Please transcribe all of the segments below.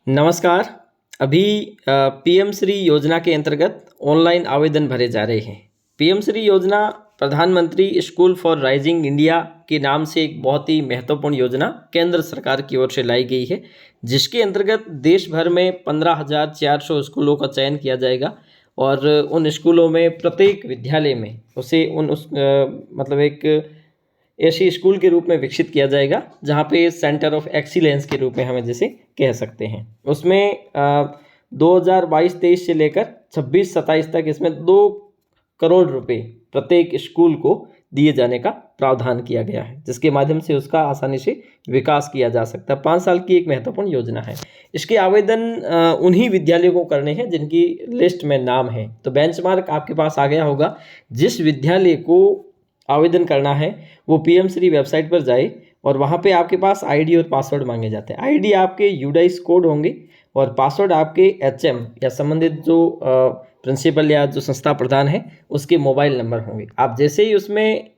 नमस्कार। अभी पीएम श्री योजना के अंतर्गत ऑनलाइन आवेदन भरे जा रहे हैं। पीएम श्री योजना प्रधानमंत्री स्कूल फॉर राइजिंग इंडिया के नाम से एक बहुत ही महत्वपूर्ण योजना केंद्र सरकार की ओर से लाई गई है, जिसके अंतर्गत देश भर में 15,400 स्कूलों का चयन किया जाएगा और उन स्कूलों में प्रत्येक विद्यालय में उसे मतलब एक ऐसी स्कूल के रूप में विकसित किया जाएगा जहाँ पे सेंटर ऑफ एक्सीलेंस के रूप में हमें जैसे कह सकते हैं। उसमें 2022-23 से लेकर 26-27 तक इसमें 2 करोड़ रुपए प्रत्येक स्कूल को दिए जाने का प्रावधान किया गया है, जिसके माध्यम से उसका आसानी से विकास किया जा सकता है। 5 साल की एक महत्वपूर्ण योजना है। इसके आवेदन उन्हीं विद्यालयों को करने हैं जिनकी लिस्ट में नाम है। तो बेंचमार्क आपके पास आ गया होगा। जिस विद्यालय को आवेदन करना है वो पीएम श्री वेबसाइट पर जाए और वहाँ पे आपके पास आईडी और पासवर्ड मांगे जाते हैं। आईडी आपके यूडाइस कोड होंगे और पासवर्ड आपके एचएम या संबंधित जो प्रिंसिपल या जो संस्था प्रधान है उसके मोबाइल नंबर होंगे। आप जैसे ही उसमें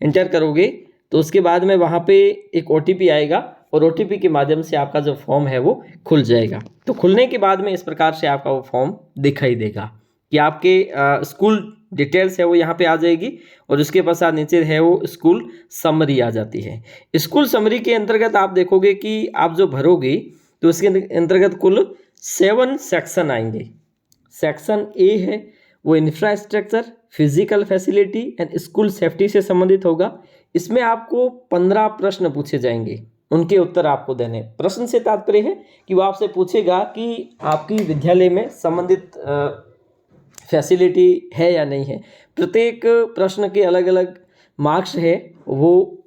इंटर करोगे तो उसके बाद में वहाँ पे एक ओटीपी आएगा और ओटीपी के माध्यम से आपका जो फॉर्म है वो खुल जाएगा। तो खुलने के बाद में इस प्रकार से आपका वो फॉर्म दिखाई देगा कि आपके स्कूल डिटेल्स है वो यहाँ पे आ जाएगी और उसके पश्चात नीचे है वो स्कूल समरी आ जाती है। स्कूल समरी के अंतर्गत आप देखोगे कि आप जो भरोगे तो उसके अंतर्गत कुल 7 सेक्शन आएंगे। सेक्शन ए है वो infrastructure, physical facility and school safety से संबंधित होगा। इसमें आपको 15 प्रश्न पूछे जाएंगे, उनके उत्तर आपको देने। प्रश्न से तात्पर्य है कि वो आपसे पूछेगा कि आपकी विद्यालय में संबंधित फैसिलिटी है या नहीं है। प्रत्येक प्रश्न के अलग अलग मार्क्स है वो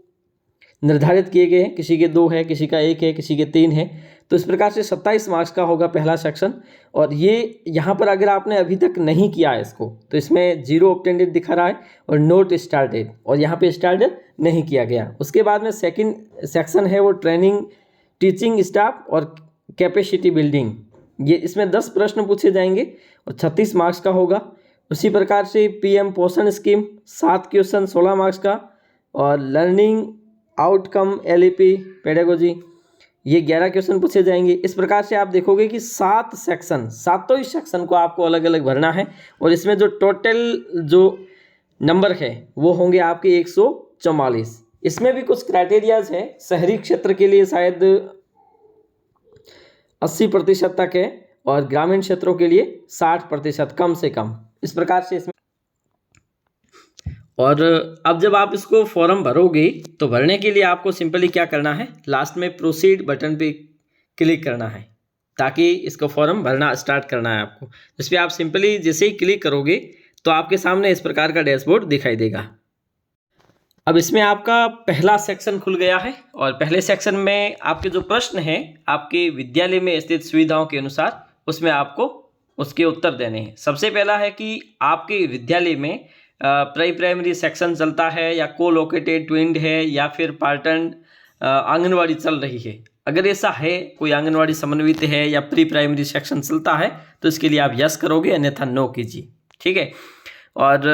निर्धारित किए गए हैं। किसी के 2 है, किसी का 1 है, किसी के 3 है। तो इस प्रकार से 27 मार्क्स का होगा पहला सेक्शन। और ये यहाँ पर अगर आपने अभी तक नहीं किया है इसको तो इसमें 0 ऑब्टेंडेड दिखा रहा है और नोट स्टार्टेड, और यहाँ पे स्टार्टेड नहीं किया गया। उसके बाद में सेकंड सेक्शन है वो ट्रेनिंग, टीचिंग स्टाफ और कैपेसिटी बिल्डिंग। ये इसमें 10 प्रश्न पूछे जाएंगे और 36 मार्क्स का होगा। उसी प्रकार से पीएम पोषण स्कीम 7 क्वेश्चन 16 मार्क्स का, और लर्निंग आउटकम एलईपी पेडागोजी ये 11 क्वेश्चन पूछे जाएंगे। इस प्रकार से आप देखोगे कि 7 सेक्शन, सातों ही सेक्शन को आपको अलग अलग भरना है और इसमें जो टोटल जो नंबर है वो होंगे आपके 144। इसमें भी कुछ क्राइटेरियाज है। शहरी क्षेत्र के लिए शायद 80% तक है और ग्रामीण क्षेत्रों के लिए 60% कम से कम, इस प्रकार से इसमें। और अब जब आप इसको फॉर्म भरोगे तो भरने के लिए आपको सिंपली क्या करना है, लास्ट में प्रोसीड बटन पे क्लिक करना है ताकि इसको फॉर्म भरना स्टार्ट करना है आपको। जिस पे आप सिंपली जैसे ही क्लिक करोगे तो आपके सामने इस प्रकार का डैशबोर्ड दिखाई देगा। अब इसमें आपका पहला सेक्शन खुल गया है और पहले सेक्शन में आपके जो प्रश्न हैं आपके विद्यालय में स्थित सुविधाओं के अनुसार उसमें आपको उसके उत्तर देने हैं। सबसे पहला है कि आपके विद्यालय में प्री प्राइमरी सेक्शन चलता है या को लोकेटेड ट्विंड है या फिर पार्टन आंगनवाड़ी चल रही है। अगर ऐसा है, कोई आंगनवाड़ी समन्वित है या प्री प्राइमरी सेक्शन चलता है तो इसके लिए आप यस करोगे, अन्यथा नो कीजिए। ठीक है। और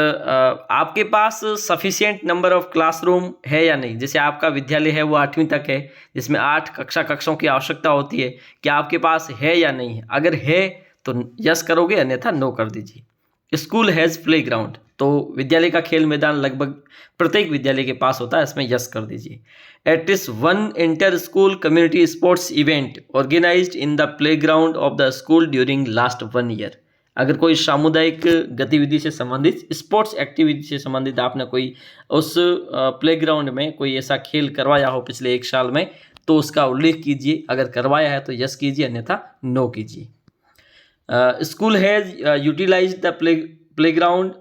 आपके पास सफिशिएंट नंबर ऑफ क्लासरूम है या नहीं। जैसे आपका विद्यालय है वो 8वीं तक है, जिसमें 8 कक्षों की आवश्यकता होती है, क्या आपके पास है या नहीं है। अगर है तो यस करोगे, अन्यथा नो कर दीजिए। स्कूल हैज़ प्ले ग्राउंड, तो विद्यालय का खेल मैदान लगभग प्रत्येक विद्यालय के पास होता है, इसमें यस कर दीजिए। At least 1 inter school community sports event organized in the play ground of the school during last 1 year. अगर कोई सामुदायिक गतिविधि से संबंधित, स्पोर्ट्स एक्टिविटी से संबंधित आपने कोई उस प्लेग्राउंड में कोई ऐसा खेल करवाया हो पिछले 1 साल में तो उसका उल्लेख कीजिए। अगर करवाया है तो यस कीजिए, अन्यथा नो कीजिए। School has utilized the playground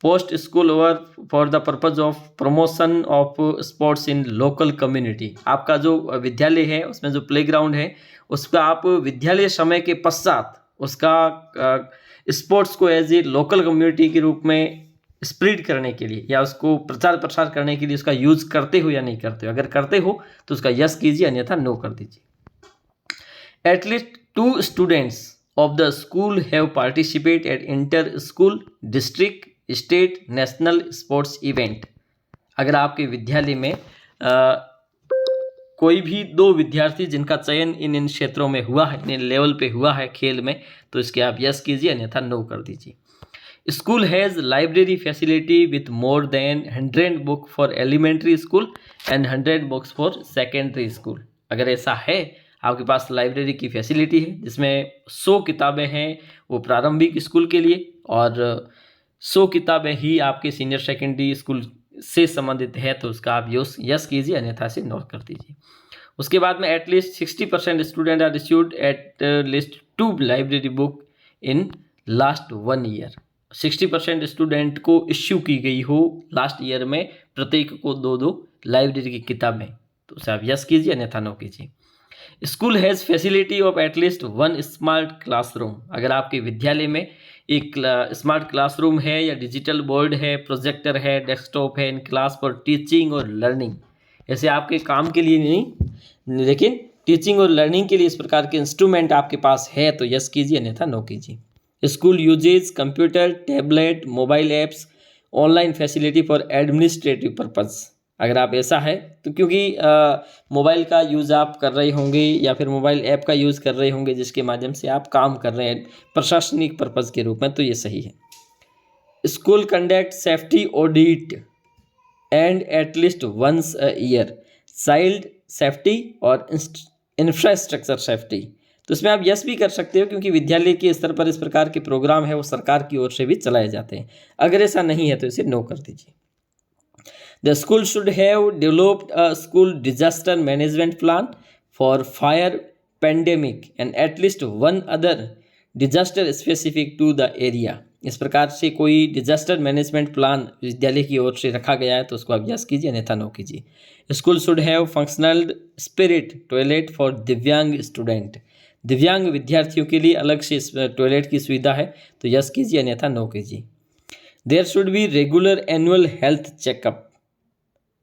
post school over for the purpose of promotion of sports in local community. आपका जो विद्यालय है उसमें जो प्लेग्राउंड है उसका आप विद्यालय समय के पश्चात उसका स्पोर्ट्स को एज ए लोकल कम्युनिटी के रूप में स्प्रेड करने के लिए या उसको प्रचार प्रसार करने के लिए उसका यूज करते हो या नहीं करते हो। अगर करते हो तो उसका यस कीजिए, अन्यथा नो कर दीजिए। At least 2 students of the school have participate eight inter school district state national sports event. अगर आपके विद्यालय में कोई भी दो विद्यार्थी जिनका चयन इन क्षेत्रों में हुआ है, इन लेवल पे हुआ है खेल में, तो इसके आप यस कीजिए, अन्यथा नो कर दीजिए। School has library facility with more than 100 book for elementary school and 100 books for secondary school. अगर ऐसा है, आपके पास लाइब्रेरी की फैसिलिटी है जिसमें 100 किताबें हैं वो प्रारंभिक स्कूल के लिए, और 100 किताबें ही आपके सीनियर सेकेंडरी स्कूल से संबंधित है, तो उसका आप यस कीजिए, अन्यथा से नो कर दीजिए। उसके बाद में at least 60% student are issued at least 2 library book in last 1 year. 60% student को इश्यू की गई हो लास्ट ईयर में प्रत्येक को 2-2 लाइब्रेरी की किताबें, तो उसे आप यस कीजिए, अन्यथा नो कीजिए। School has facility of at least 1 smart classroom. अगर आपके विद्यालय में एक स्मार्ट क्लासरूम है या डिजिटल बोर्ड है, प्रोजेक्टर है, डेस्कटॉप है इन क्लास फॉर टीचिंग और लर्निंग, ऐसे आपके काम के लिए नहीं लेकिन टीचिंग और लर्निंग के लिए इस प्रकार के इंस्ट्रूमेंट आपके पास है, तो यस कीजिए, अन्यथा नो कीजिए। School uses computer, tablet, mobile apps, online facility for administrative purpose. अगर आप ऐसा है तो क्योंकि मोबाइल का यूज़ आप कर रहे होंगे या फिर मोबाइल ऐप का यूज़ कर रहे होंगे जिसके माध्यम से आप काम कर रहे हैं प्रशासनिक पर्पज़ के रूप में, तो ये सही है। School conduct safety audit and at least once a year, child safety और इंफ्रास्ट्रक्चर सेफ्टी, तो इसमें आप यस भी कर सकते हो क्योंकि विद्यालय के स्तर पर इस प्रकार के प्रोग्राम है वो सरकार की ओर से भी चलाए जाते हैं। अगर ऐसा नहीं है तो इसे नो कर दीजिए। The school should have developed a school disaster management plan for fire, pandemic and at least one other disaster specific to the area। इस प्रकार से कोई डिजास्टर मैनेजमेंट प्लान विद्यालय की ओर से रखा गया है तो उसको आप यस कीजिए, अन्यथा नो कीजिए। School should have functional spirit toilet for दिव्यांग स्टूडेंट। दिव्यांग विद्यार्थियों के लिए अलग से टॉयलेट की सुविधा है, तो यस कीजिए, अन्यथा नो कीजिए। There should be regular annual health checkup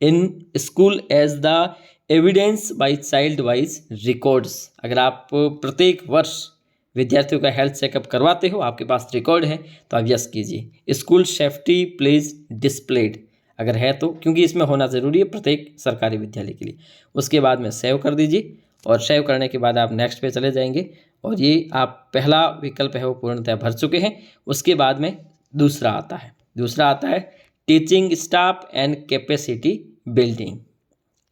in school as the evidence by child wise records. अगर आप प्रत्येक वर्ष विद्यार्थियों का हेल्थ चेकअप करवाते हो, आपके पास रिकॉर्ड है, तो आप यस कीजिए। स्कूल सेफ्टी प्लेज डिस्प्लेड, अगर है तो, क्योंकि इसमें होना ज़रूरी है प्रत्येक सरकारी विद्यालय के लिए। उसके बाद में सेव कर दीजिए, और सेव करने के बाद आप नेक्स्ट पे चले जाएंगे, और ये आप पहला विकल्प है वो पूर्णतः भर चुके हैं। उसके बाद में दूसरा आता है teaching staff and capacity building.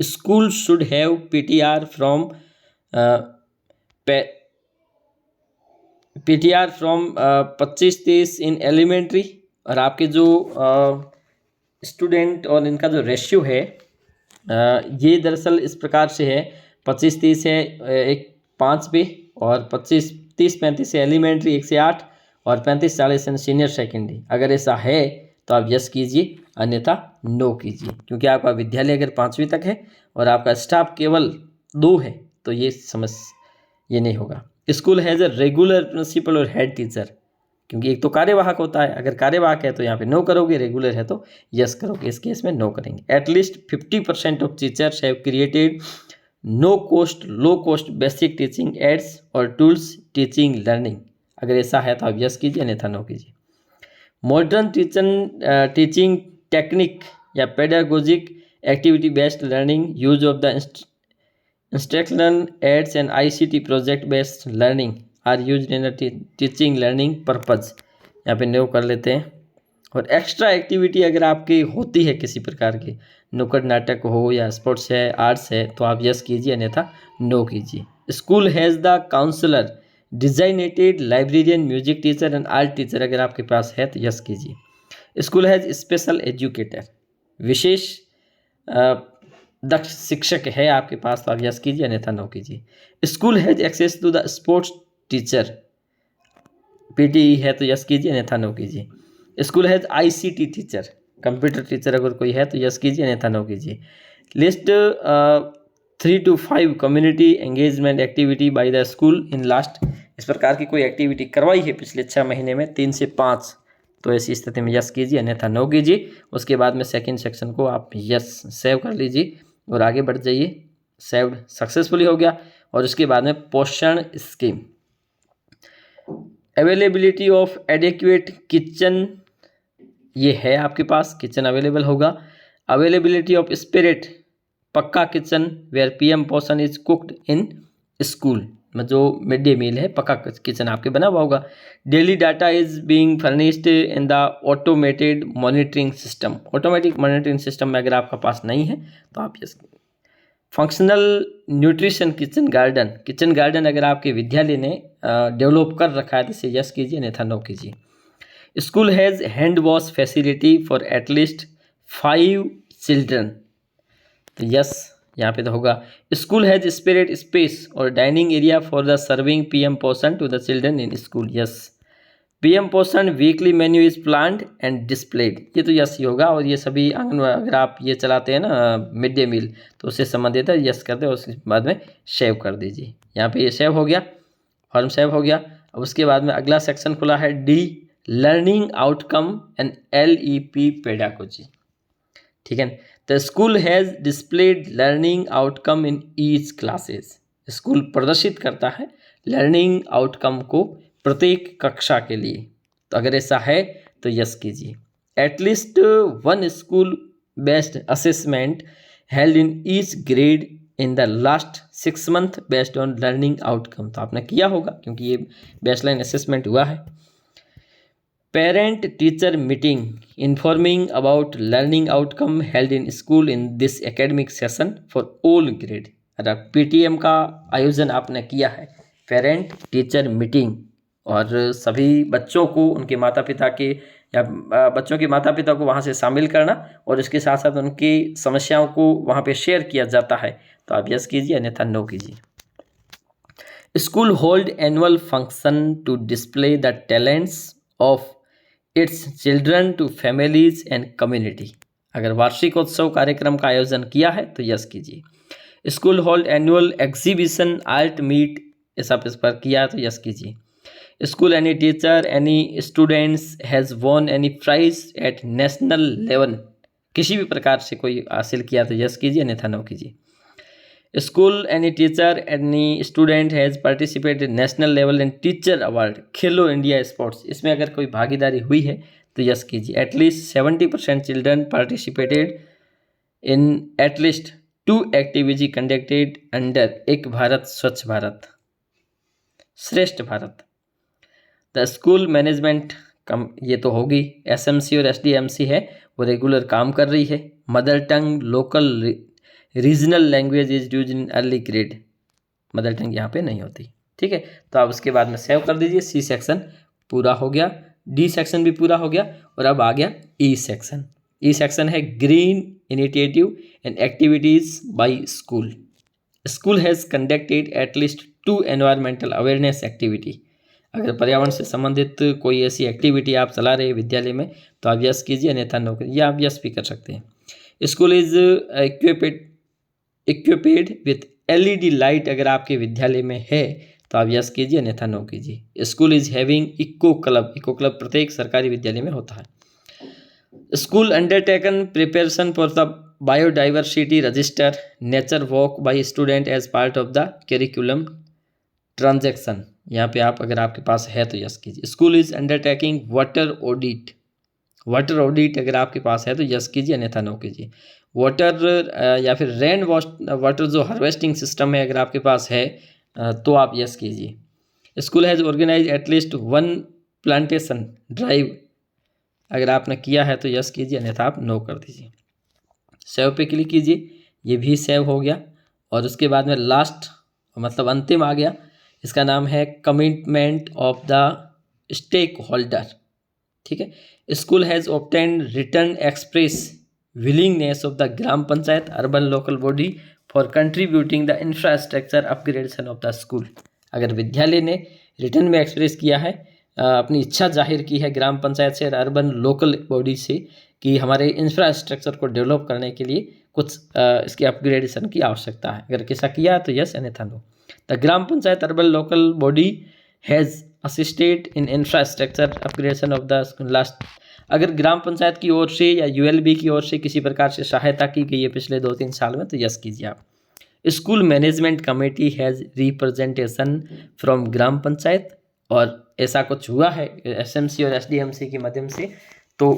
School should have PTR from 25-30 in elementary, और आपके जो स्टूडेंट और इनका जो रेशियो है ये दरअसल इस प्रकार से है, 25-30 है 1:5 पे, और 25-30-35 है एलिमेंट्री 1:8, और 35-40 सीनियर सेकेंडरी। अगर ऐसा है तो आप यस कीजिए, अन्यथा नो कीजिए, क्योंकि आपका विद्यालय अगर 5वीं तक है और आपका स्टाफ केवल 2 है तो ये नहीं होगा। School has a regular principal और हेड टीचर, क्योंकि एक तो कार्यवाहक होता है, अगर कार्यवाहक है तो यहाँ पे नो करोगे, रेगुलर है तो यस करोगे, इस केस में नो करेंगे। At least 50% of teachers have created low cost basic teaching ads और टूल्स टीचिंग लर्निंग। अगर ऐसा है तो आप यस कीजिए, अन्यथा नो कीजिए। मॉडर्न टीचिंग टेक्निक या pedagogic activity based learning, use of the instructional aids and ICT project based learning are use in teaching learning purpose, यहाँ पे नो कर लेते हैं। और एक्स्ट्रा एक्टिविटी अगर आपकी होती है किसी प्रकार की, नुक्कड़ नाटक हो या स्पोर्ट्स है, आर्ट्स है, तो आप यस कीजिए, अन्यथा नो कीजिए। School has the counselor designated librarian music teacher and art teacher, अगर आपके पास है तो यस कीजिए। स्कूल हैज़ स्पेशल एजुकेटर, विशेष दक्ष शिक्षक है आपके पास, तो आप यस कीजिए, अन्यथा नो कीजिए। School has access to the sports teacher, PTE है तो यस कीजिए, अन्यथा नो कीजिए। School has ICT teacher, computer teacher अगर कोई है तो यस कीजिए, अन्यथा नो कीजिए। List 3 to 5 community engagement activity by the school in last, इस प्रकार की कोई एक्टिविटी करवाई है पिछले 6 महीने में 3 से 5, तो ऐसी स्थिति में यस कीजिए, अन्यथा नो कीजिए। उसके बाद में सेकंड सेक्शन को आप यस सेव कर लीजिए और आगे बढ़ जाइए। सेव्ड सक्सेसफुली हो गया। और उसके बाद में पोषण scheme, availability of adequate kitchen, ये है आपके पास, किचन अवेलेबल होगा। अवेलेबिलिटी ऑफ स्पिरिट पक्का किचन वेयर पीएम पोषण इज कुक्ड इन स्कूल, में जो मिड डे मील है पक्का किचन आपके बना हुआ होगा। Daily data is being furnished in the automated monitoring system. Automatic monitoring system में अगर आपका पास नहीं है तो आप yes. Functional nutrition kitchen garden अगर आपके विद्यालय ने डेवलप कर रखा है तो इसे यस कीजिए, अन्यथा नो कीजिए। School has hand wash facility for at least 5 children, तो यस यहाँ पे तो होगा। स्कूल हैज स्पिरिट स्पेस और dining area for the serving PM Poshan to the children in school, yes. PM Poshan weekly menu is planned and displayed, ये तो yes he होगा। और ये सभी आंगनबाड़ी अगर आप ये चलाते हैं ना मिड डे मील तो उससे संबंधित है, यस कर दे और उसके बाद में सेव कर दीजिए। यहाँ पे ये सेव हो गया, फॉर्म सेव हो गया। अब उसके बाद में अगला सेक्शन खुला है D, learning outcome and LEP pedagogy, ठीक है। The school has displayed learning outcome in each classes, school प्रदर्शित करता है लर्निंग आउटकम को प्रत्येक कक्षा के लिए, तो अगर ऐसा है तो यस कीजिए। At least 1 school based assessment held in each grade in the last 6 month based on learning outcome, तो आपने किया होगा क्योंकि ये बेसलाइन असेसमेंट हुआ है। Parent teacher meeting informing about learning outcome held in school in this academic session for all grade, अगर PTM का आयोजन आपने किया है, पेरेंट टीचर मीटिंग, और सभी बच्चों को उनके माता पिता के या बच्चों के माता पिता को वहाँ से शामिल करना और इसके साथ साथ उनकी समस्याओं को वहाँ पे शेयर किया जाता है, तो आप यस कीजिए, अन्यथा नो कीजिए। School hold annual function to display the talents of its children to families and community, अगर वार्षिकोत्सव कार्यक्रम का आयोजन किया है तो यस कीजिए। School hold annual exhibition art meet, ऐसा इस पर किया तो यस कीजिए। School any teacher any students has won any prize at national level, किसी भी प्रकार से कोई हासिल किया तो यस कीजिए, अन्यथा नो कीजिए। School any teacher any student has participated national level in teacher award, Khelo India sports, इसमें अगर कोई भागीदारी हुई है तो यस कीजिए। At least 70% children participated in at least 2 activity conducted under एक भारत स्वच्छ भारत, श्रेष्ठ भारत। द स्कूल मैनेजमेंट कम, ये तो होगी। SMC और SDMC है वो रेगुलर काम कर रही है। Mother tongue local regional language is use in early grade, mother tongue यहाँ पे नहीं होती, ठीक है। तो आप उसके बाद में सेव कर दीजिए। C सेक्शन पूरा हो गया, D सेक्शन भी पूरा हो गया और अब आ गया E सेक्शन। E सेक्शन है green initiative and activities by school. School has conducted at least 2 environmental awareness activity, अगर पर्यावरण से संबंधित कोई ऐसी एक्टिविटी आप चला रहे हैं विद्यालय में तो आप यस कीजिए, अन्यथा नो कीजिए, या आप यस भी कर सकते हैं। School is equipped with LED light, अगर आपके विद्यालय में है तो आप यस कीजिए, अन्यथा नो कीजिए। School is having eco club प्रत्येक सरकारी विद्यालय में होता है। School undertaken preparation for the biodiversity register nature walk by student as part of the curriculum transaction, यहाँ पे आप अगर आपके पास है तो यस कीजिए। School is undertaking water audit अगर आपके पास है तो यस कीजिए, अन्यथा नो कीजिए। वाटर या फिर रेन वाटर जो हार्वेस्टिंग सिस्टम है अगर आपके पास है तो आप यस कीजिए। School has organize at least 1 plantation drive, अगर आपने किया है तो यस कीजिए, अन्यथा आप नो कर दीजिए। सेव पे क्लिक कीजिए, ये भी सेव हो गया। और उसके बाद में लास्ट मतलब अंतिम आ गया, इसका नाम है commitment of the stakeholder, ठीक है। School has obtained return express willingness of the gram panchayat urban local body for contributing the infrastructure upgradation of the school, अगर विद्यालय ने रिटर्न में एक्सप्रेस किया है, अपनी इच्छा जाहिर की है ग्राम पंचायत से और अर्बन लोकल बॉडी से कि हमारे इंफ्रास्ट्रक्चर को डेवलप करने के लिए कुछ इसके अपग्रेडेशन की आवश्यकता है, अगर कैसा किया तो यस, अन्यथा no. The gram panchayat urban local body has assisted in infrastructure upgradation of the school last, अगर ग्राम पंचायत की ओर से या ULB की ओर से किसी प्रकार से सहायता की गई है पिछले 2-3 साल में तो यस कीजिए आप। School management committee has representation from ग्राम पंचायत, और ऐसा कुछ हुआ है SMC और SDMC के माध्यम से तो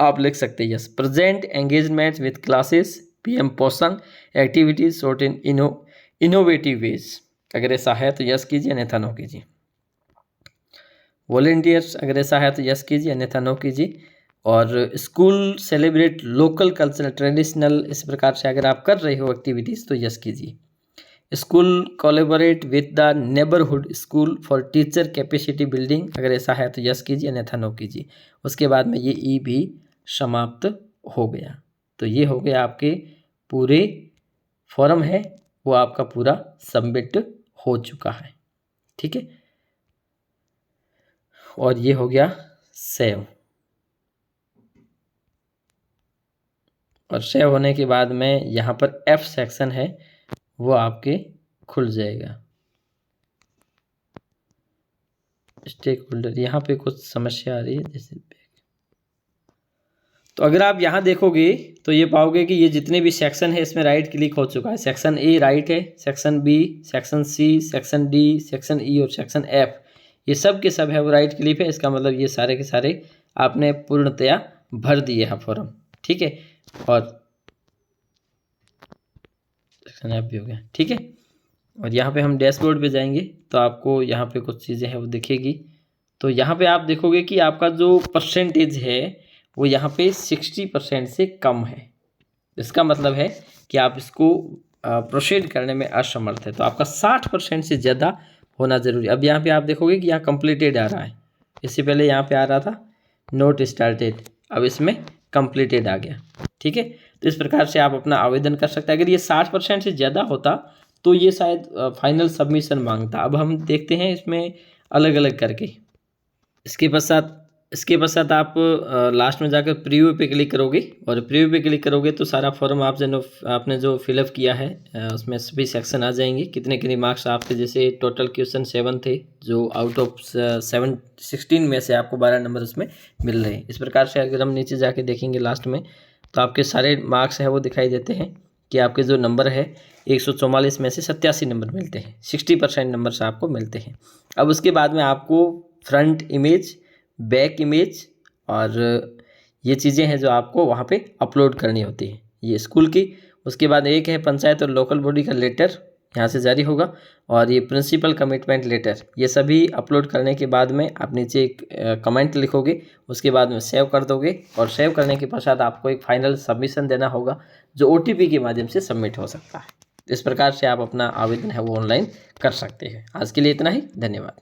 आप लिख सकते हैं yes. Present engagement with classes PM पोषण एक्टिविटीज शॉर्ट इन इनोवेटिव वेज, अगर ऐसा है तो यस कीजिए, अन्यथा नो कीजिए। वॉलेंटियर्स, अगर ऐसा है तो यस कीजिए, अन्यथा नो कीजिए। और school celebrate local cultural traditional, इस प्रकार से अगर आप कर रहे हो एक्टिविटीज़ तो यस कीजिए। School collaborate with the neighbourhood school for teacher capacity building, अगर ऐसा है तो यस कीजिए, अन्यथा नो कीजिए। उसके बाद में ये ई भी समाप्त हो गया। तो ये हो गया आपके पूरे फॉर्म है वो आपका पूरा सबमिट हो चुका है, ठीक है। और ये हो गया सेव। और सेव होने के बाद में यहाँ पर F सेक्शन है वो आपके खुल जाएगा। स्टेक होल्डर, यहाँ पे कुछ समस्या आ रही है जैसे, तो अगर आप यहाँ देखोगे तो ये पाओगे कि ये जितने भी सेक्शन है इसमें राइट क्लिक हो चुका है। सेक्शन ए राइट है, section B, section C, section D, section E और सेक्शन एफ, ये सब के सब है वो राइट क्लिक है। इसका मतलब ये सारे के सारे आपने पूर्णतया भर दिए हैं फॉर्म, ठीक है। और सेक्शन एफ भी हो गया, ठीक है। और यहाँ पे हम डैशबोर्ड पे जाएंगे तो आपको यहाँ पे कुछ चीज़ें हैं वो दिखेगी। तो यहाँ पे आप देखोगे कि आपका जो परसेंटेज है वो यहाँ पे 60% से कम है। इसका मतलब है कि आप इसको प्रोसीड करने में असमर्थ है। तो आपका 60% से ज़्यादा होना ज़रूरी। अब यहाँ पे आप देखोगे कि यहाँ कंप्लीटेड आ रहा है, इससे पहले यहाँ पे आ रहा था नोट स्टार्टेड, अब इसमें कंप्लीटेड आ गया, ठीक है। तो इस प्रकार से आप अपना आवेदन कर सकते हैं। अगर ये 60% से ज़्यादा होता तो ये शायद फाइनल सबमिशन मांगता। अब हम देखते हैं इसमें अलग अलग करके। इसके पश्चात आप लास्ट में जाकर प्रीव्यू पे क्लिक करोगे और प्रीव्यू पे क्लिक करोगे तो सारा फॉर्म आपने जो फिलअप किया है उसमें सभी सेक्शन आ जाएंगे। कितने कितने मार्क्स आपके, जैसे टोटल क्वेश्चन 7 थे जो आउट ऑफ 16 में से आपको 12 नंबर उसमें मिल रहे हैं। इस प्रकार से अगर हम नीचे जाके देखेंगे लास्ट में तो आपके सारे मार्क्स हैं वो दिखाई देते हैं कि आपके जो नंबर है 144 में से 87 नंबर मिलते हैं, 60% नंबर से आपको मिलते हैं। अब उसके बाद में आपको फ्रंट इमेज, बैक इमेज और ये चीज़ें हैं जो आपको वहाँ पे अपलोड करनी होती है, ये स्कूल की। उसके बाद एक है पंचायत और लोकल बॉडी का लेटर यहाँ से जारी होगा और ये प्रिंसिपल कमिटमेंट लेटर, ये सभी अपलोड करने के बाद में आप नीचे एक कमेंट लिखोगे, उसके बाद में सेव कर दोगे और सेव करने के पश्चात आपको एक फाइनल सबमिशन देना होगा जो OTP के माध्यम से सबमिट हो सकता है। इस प्रकार से आप अपना आवेदन है वो ऑनलाइन कर सकते हैं। आज के लिए इतना ही, धन्यवाद।